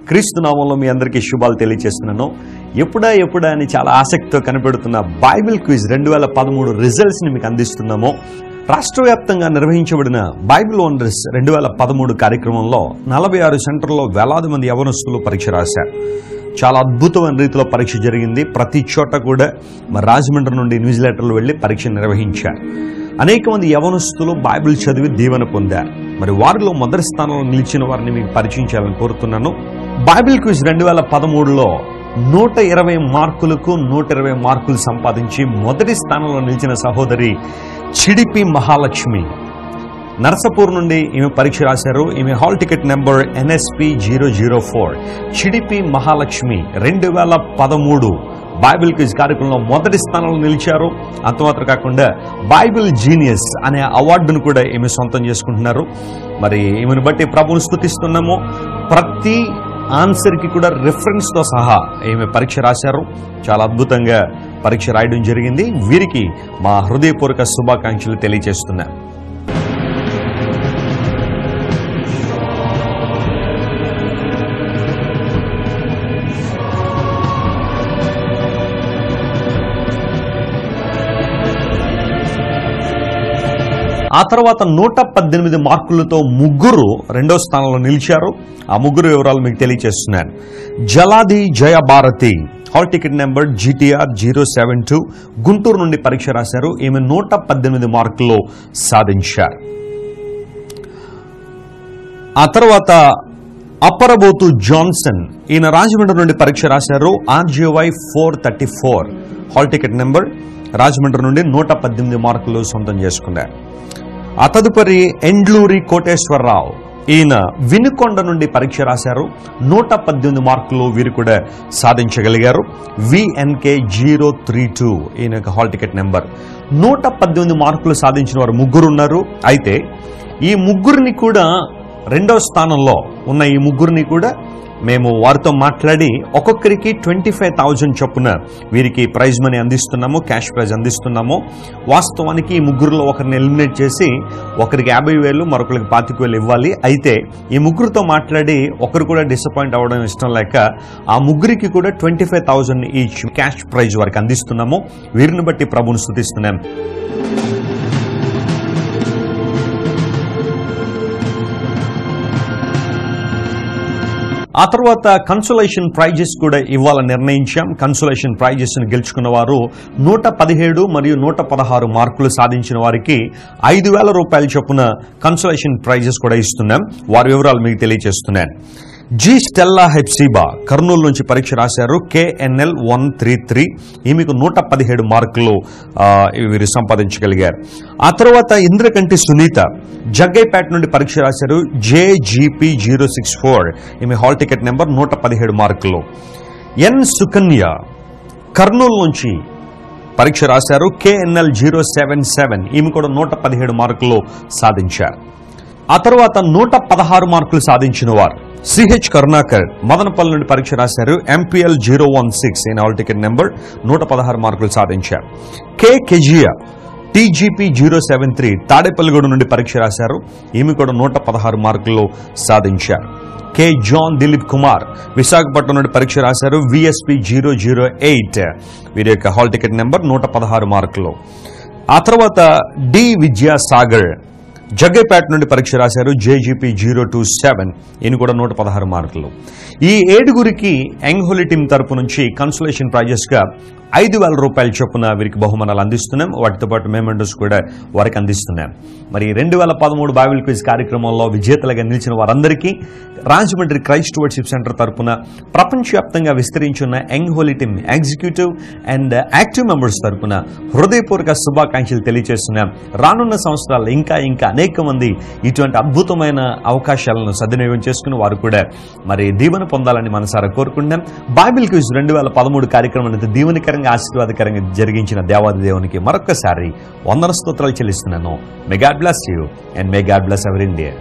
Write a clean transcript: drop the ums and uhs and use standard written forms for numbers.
క్రీస్తు నామంలో మీ అందరికీ శుభాలు తెలియజేస్తున్నాను. ఎప్పుడా అని చాలా ఆసక్తితో కనిపెడుతున్న బైబిల్ క్విజ్ 2013 రిజల్ట్స్ని మీకు అందిస్తున్నాము. రాష్ట్ర వ్యాప్తంగా నిర్వహించబడిన బైబిల్ వండర్స్ 2013 కార్యక్రమంలో 46 సెంటర్లో వేలాది మంది యవనస్తులు పరీక్ష రాశారు. చాలా అద్భుతమైన రీతిలో పరీక్ష జరిగింది. ప్రతి చోట కూడా మరి రాజమండ్రి నుండి న్యూజిలాండర్లు వెళ్లి పరీక్ష నిర్వహించారు. అనేక మంది యవనస్తులు బైబిల్ చదివి దీవెన పొందారు. మరి వారిలో మొదటి స్థానంలో నిలిచిన వారిని మీకు పరిచయం చేయాలని కోరుతున్నాను. బైబిల్ క్విజ్ 2013లో 120 మార్కులకు 120 మార్కులు సంపాదించి మొదటి స్థానంలో నిలిచిన సహోదరి చిడిపి మహాలక్ష్మి నర్సపూర్ నుండి ఈమె పరీక్ష రాశారు. ఈమె hall ticket number NSP 004. Chidipi Mahalakshmi 2013 Bible quiz కార్యక్రమంలో మొదటి స్థానంలో నిలిచారు. అంతమాత్రం కాకుండా బైబిల్ జీనియస్ అనే అవార్డును కూడా ఈమె సొంతం చేసుకుంటున్నారు. మరి ఈమెను బట్టి ప్రభువును స్తుతిస్తున్నాము. ప్రతి ఆన్సర్కి కూడా రిఫరెన్స్తో సహా ఈమె పరీక్ష రాశారు. చాలా అద్భుతంగా పరీక్ష రాయడం జరిగింది. వీరికి మా హృదయపూర్వక శుభాకాంక్షలు తెలియజేస్తున్నాను. ఆ తర్వాత 118 మార్కులతో ముగ్గురు రెండో స్థానంలో నిలిచారు. ఆ ముగ్గురు వివరాలు మీకు తెలియజేస్తున్నాను. Jaladi Jayabharathi hall ticket number GTR 072 Guntur నుండి పరీక్ష రాశారు. ఈమె 118 మార్కులు సాధించారు. ఆ తర్వాత అప్పరబోతు జాన్సన్ ఈయన రాజమండ్రి నుండి పరీక్ష రాశారు. RJY 434 hall ticket number Rajahmundry నుండి 118 మార్కులు సొంతం చేసుకున్నారు. ఆ తదుపరి ఎండ్లూరి కోటేశ్వరరావు ఈయన వినుకొండ నుండి పరీక్ష రాశారు. 118 మార్కులు వీరు కూడా సాధించగలిగారు. VNK 032 ఈయన హాల్ టికెట్ నెంబర్. 118 మార్కులు సాధించిన వారు ముగ్గురు ఉన్నారు. అయితే ఈ ముగ్గురిని కూడా రెండో స్థానంలో ఉన్న ఈ ముగ్గురిని కూడా మేము వారితో మాట్లాడి ఒక్కొక్కరికి 25,000 చొప్పున వీరికి ప్రైజ్ మనీ అందిస్తున్నాము, క్యాష్ ప్రైజ్ అందిస్తున్నాము. వాస్తవానికి ఈ ముగ్గురులో ఒకరిని ఎలిమినేట్ చేసి ఒకరికి 50,000 మరొకరికి 25,000 ఇవ్వాలి. అయితే ఈ ముగ్గురితో మాట్లాడి ఒకరు కూడా డిసప్పాయింట్ అవ్వడం ఇష్టం లేక ఆ ముగ్గురికి కూడా 25,000 ఈచ్ క్యాష్ ప్రైజ్ వారికి అందిస్తున్నాము. వీరిని బట్టి ప్రభువును స్తుతిస్తున్నాం. ఆ తర్వాత కన్సోలేషన్ ప్రైజెస్ కూడా ఇవ్వాలని నిర్ణయించాం. కన్సోలేషన్ ప్రైజెస్ ని గెలుచుకున్న వారు 117 మరియు 116 మార్కులు సాధించిన వారికి 5,000 రూపాయల చొప్పున కన్సోలేషన్ ప్రైజెస్ కూడా ఇస్తున్నాం. వారి వివరాలు మీకు తెలియజేస్తున్నాను. జి స్టెల్లా హెప్సిబా కర్నూలు నుంచి పరీక్ష రాశారు. KNL 133 ఈమెకు 117 మార్కులు వీరు సంపాదించగలిగారు. ఆ తర్వాత ఇంద్రకంటి సునీత జగ్గైపేట నుండి పరీక్ష రాశారు. JGP 064 ఈమె హాల్ టికెట్ నెంబర్ 117 మార్కులు. ఎన్ సుకన్య కర్నూలు నుంచి పరీక్ష రాశారు. KNL 077 ఈమె కూడా 117 మార్కులు సాధించారు. ఆ తర్వాత 116 మార్కులు సాధించిన వారు CH కరుణాకర్ మదనపల్లి నుండి పరీక్ష రాశారు. MPL 016 ఈయన హాల్ టికెట్ నెంబర్ 116 మార్కులు సాధించారు. కెజియా TGP 073 తాడేపల్లిగూడ నుండి పరీక్ష రాశారు. ఈమె కూడా 116 మార్కులు సాధించారు. జాన్ దిలీప్ కుమార్ విశాఖపట్నం నుండి పరీక్ష రాశారు. VSP 008 వీరి యొక్క హాల్ టికెట్ నెంబర్ 116 మార్కులు. ఆ తర్వాత డి విద్యాసాగర్ జగ్గైపేట నుండి పరీక్ష రాశారు. JGP 027 ఈయన కూడా 116 మార్కులు. ఈ 7గురికి యంగ్ హోలీ టీం తరపు నుంచి కన్సోలేషన్ ప్రైజెస్ గా 5,000 రూపాయల చొప్పున వీరికి బహుమానాలు అందిస్తున్నాం. వాటితో పాటు మెమెంటోస్ కూడా వారికి అందిస్తున్నాం. మరి 2013 బైబిల్ క్విజ్ కార్యక్రమంలో విజేతలుగా నిలిచిన వారందరికీ రాజమండ్రి క్రైస్ట్ వర్షిప్ సెంటర్ తరపున ప్రపంచవ్యాప్తంగా విస్తరించున్న young holy team executive and active members తరపున హృదయపూర్వక శుభాకాంక్షలు తెలియజేస్తున్నాం. రానున్న సంవత్సరాల్లో ఇంకా అనేక మంది ఇటువంటి అద్భుతమైన అవకాశాలను సద్వినియోగం చేసుకుని వారు కూడా మరి దీవెన పొందాలని మనసారా కోరుకుంటున్నాం. బైబిల్ క్విజ్ 2013 కార్యక్రమాన్ని దీవెనకరంగా ఆశీర్వాదకరంగా జరిగించిన దేవాది దేవునికి మరొకసారి వందన స్తోత్రాలు చెల్లిస్తున్నాను. May God bless you and may God bless our India.